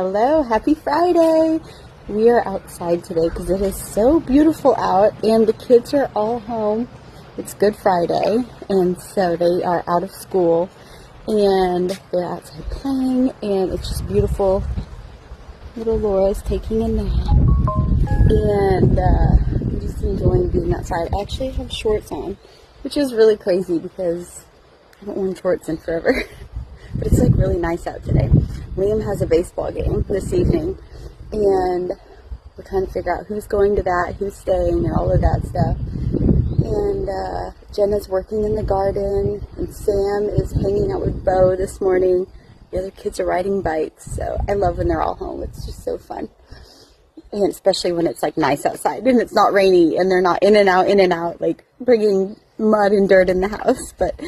Hello, happy Friday. We are outside today because it is so beautiful out and the kids are all home. It's Good Friday and so they are out of school and they're outside playing and it's just beautiful. Little Laura's taking a nap and I'm just enjoying being outside. I actually have shorts on, which is really crazy because I haven't worn shorts in forever. But it's like really nice out today. Liam has a baseball game this evening and we're trying to figure out who's going to that, who's staying, and all of that stuff. And Jenna's working in the garden and Sam is hanging out with Bo this morning. The other kids are riding bikes, so I love when they're all home. It's just so fun. And especially when it's like nice outside and it's not rainy and they're not in and out, like bringing mud and dirt in the house. But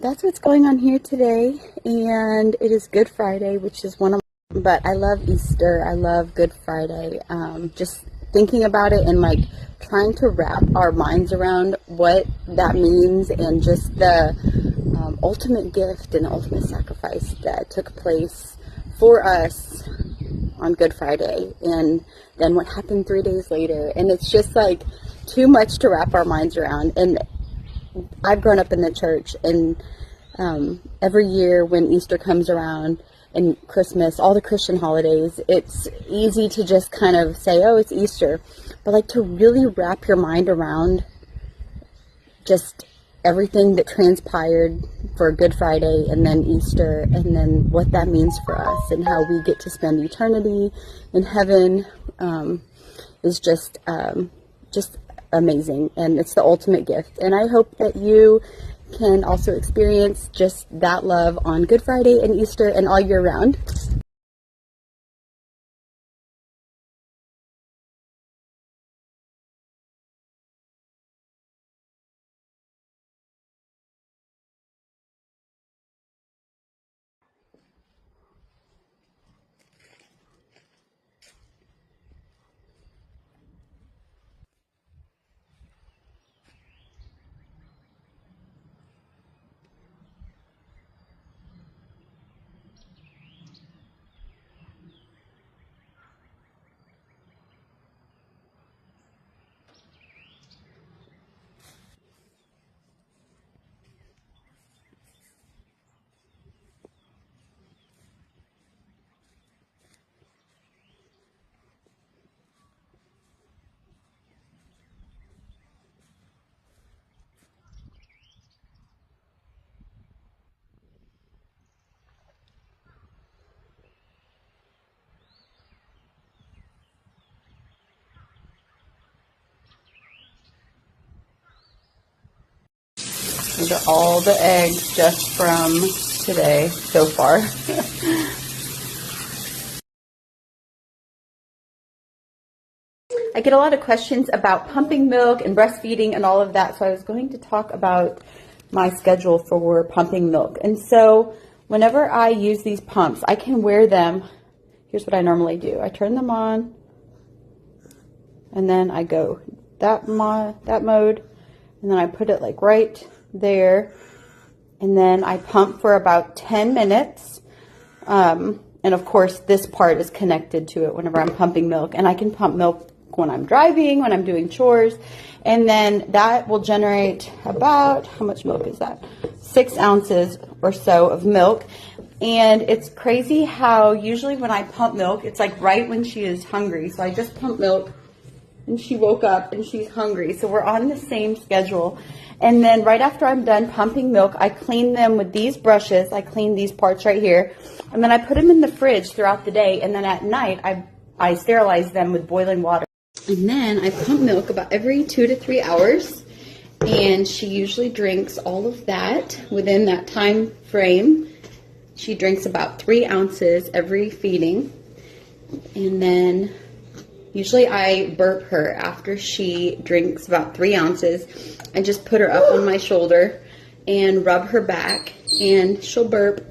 that's what's going on here today, and it is Good Friday, which is one of my, but I love Easter, I love Good Friday, just thinking about it and like trying to wrap our minds around what that means and just the ultimate gift and ultimate sacrifice that took place for us on Good Friday, and then what happened 3 days later, and it's just like too much to wrap our minds around. And I've grown up in the church, and every year when Easter comes around and Christmas, all the Christian holidays, it's easy to just kind of say, oh, it's Easter. But like to really wrap your mind around just everything that transpired for Good Friday and then Easter and then what that means for us and how we get to spend eternity in heaven is just amazing, and it's the ultimate gift. And I hope that you can also experience just that love on Good Friday and Easter and all year round. These are all the eggs just from today so far. I get a lot of questions about pumping milk and breastfeeding and all of that, so I was going to talk about my schedule for pumping milk. And so whenever I use these pumps, I can wear them. Here's what I normally do. I turn them on, and then I go that mode, and then I put it like right there, and then I pump for about 10 minutes. And of course, this part is connected to it whenever I'm pumping milk, and I can pump milk when I'm driving, when I'm doing chores, and then that will generate about, how much milk is that? 6 ounces or so of milk. And it's crazy how usually when I pump milk, it's like right when she is hungry. So I just pump milk and she woke up and she's hungry. So we're on the same schedule. And then right after I'm done pumping milk, I clean them with these brushes. I clean these parts right here. And then I put them in the fridge throughout the day. And then at night, I sterilize them with boiling water. And then I pump milk about every 2 to 3 hours. And she usually drinks all of that within that time frame. She drinks about 3 ounces every feeding. And then usually I burp her after she drinks about 3 ounces. I just put her up on my shoulder and rub her back, and she'll burp.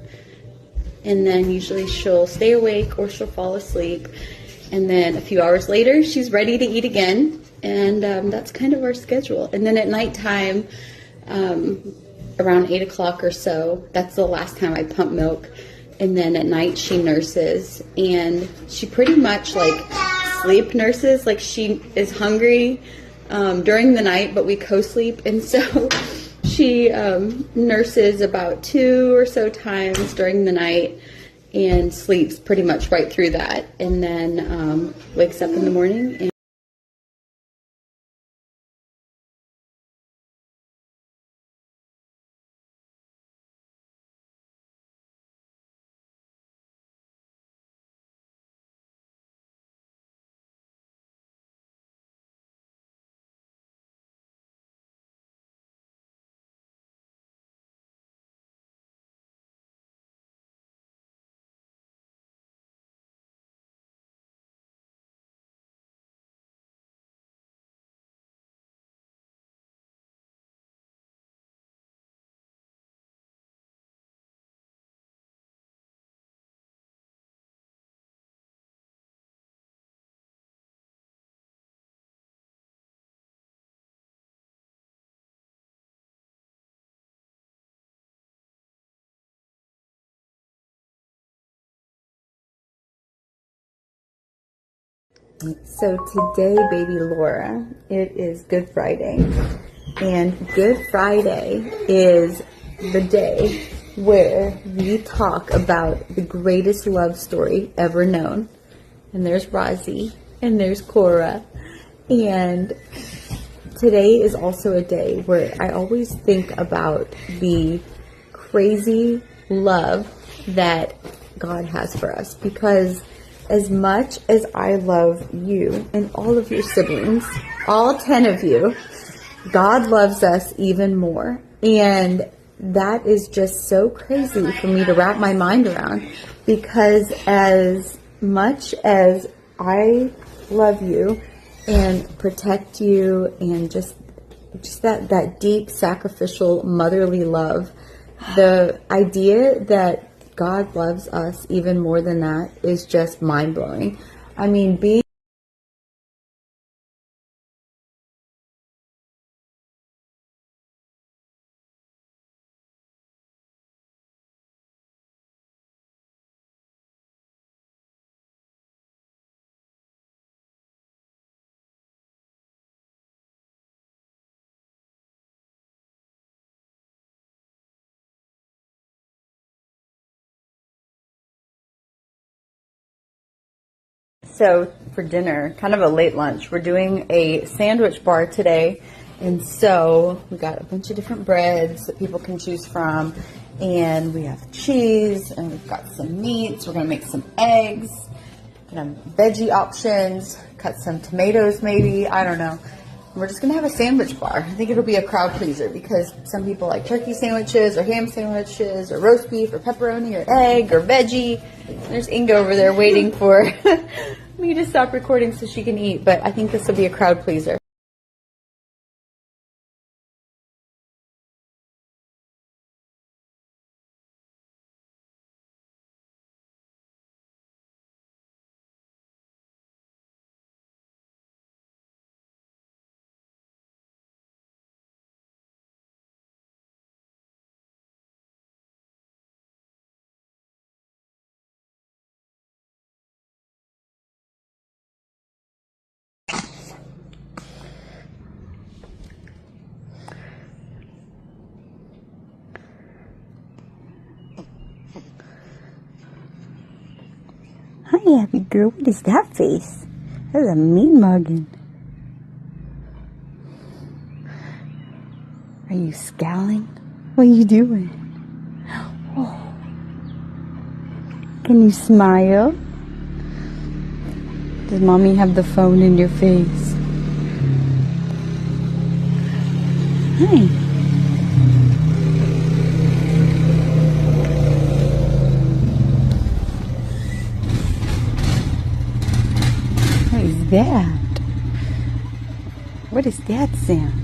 And then usually she'll stay awake or she'll fall asleep. And then a few hours later, she's ready to eat again. And that's kind of our schedule. And then at nighttime, around 8 o'clock or so, that's the last time I pump milk. and then at night she nurses, and she pretty much like sleep nurses. Like, she is hungry during the night, but we co-sleep, and so she nurses about 2 or so times during the night and sleeps pretty much right through that, and then wakes up in the morning. And so today, baby Laura, it is Good Friday, and Good Friday is the day where we talk about the greatest love story ever known. And there's Rozzy, and there's Cora, and today is also a day where I always think about the crazy love that God has for us, because as much as I love you and all of your siblings, all 10 of you, God loves us even more. And that is just so crazy for me to wrap my mind around, because as much as I love you and protect you, and just that deep sacrificial motherly love, the idea that God loves us even more than that is just mind-blowing. I mean, being So for dinner, kind of a late lunch, we're doing a sandwich bar today. And so we got a bunch of different breads that people can choose from. And we have cheese, and we've got some meats. We're going to make some eggs, and veggie options, cut some tomatoes maybe, I don't know. We're just going to have a sandwich bar. I think it'll be a crowd pleaser, because some people like turkey sandwiches or ham sandwiches or roast beef or pepperoni or egg or veggie. There's Inga over there waiting for me to stop recording so she can eat, but I think this will be a crowd pleaser. Hi, happy girl. What is that face? That's a mean mugging. Are you scowling? What are you doing? Oh. Can you smile? Does mommy have the phone in your face? Hi. What is that? What is that sound?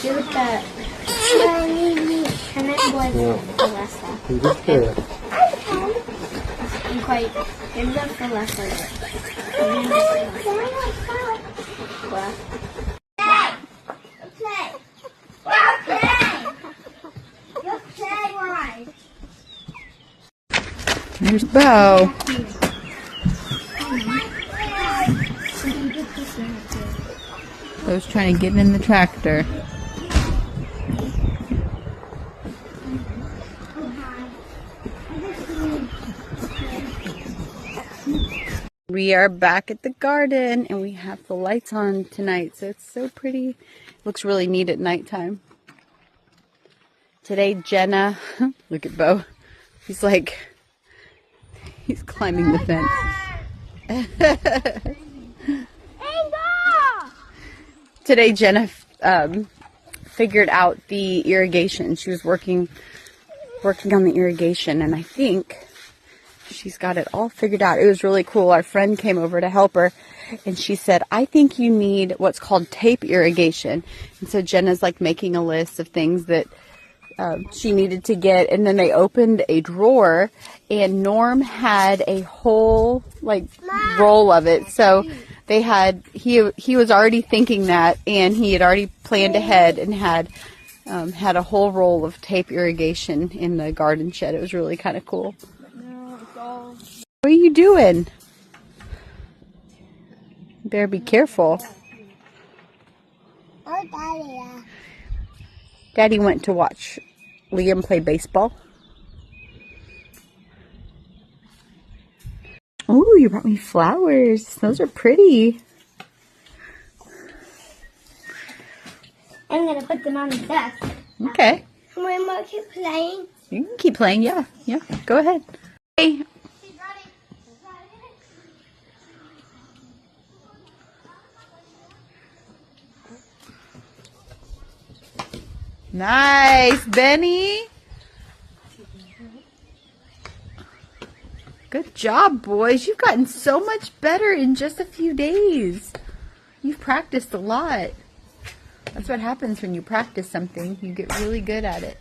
do with the... And then was the last one. I'm quite... Maybe that's the last one. There's Bo. Bo's trying to get in the tractor. We are back at the garden and we have the lights on tonight, so it's so pretty. It looks really neat at nighttime. Today, Jenna, look at Bo. He's climbing the fence. Today, Jenna figured out the irrigation. She was working on the irrigation, and I think she's got it all figured out. It was really cool. Our friend came over to help her, and she said, I think you need what's called tape irrigation. And so Jenna's making a list of things that she needed to get, and then they opened a drawer, and Norm had a whole roll of it. So they had he was already thinking that, and he had already planned ahead and had a whole roll of tape irrigation in the garden shed. It was really kind of cool. What are you doing? You better be careful. Daddy went to watch Liam play baseball. Oh, you brought me flowers. Those are pretty. I'm going to put them on the desk. Okay. Can we keep playing? You can keep playing, yeah. Yeah, go ahead. Hey. Nice, Benny. Good job, boys. You've gotten so much better in just a few days. You've practiced a lot. That's what happens when you practice something. You get really good at it.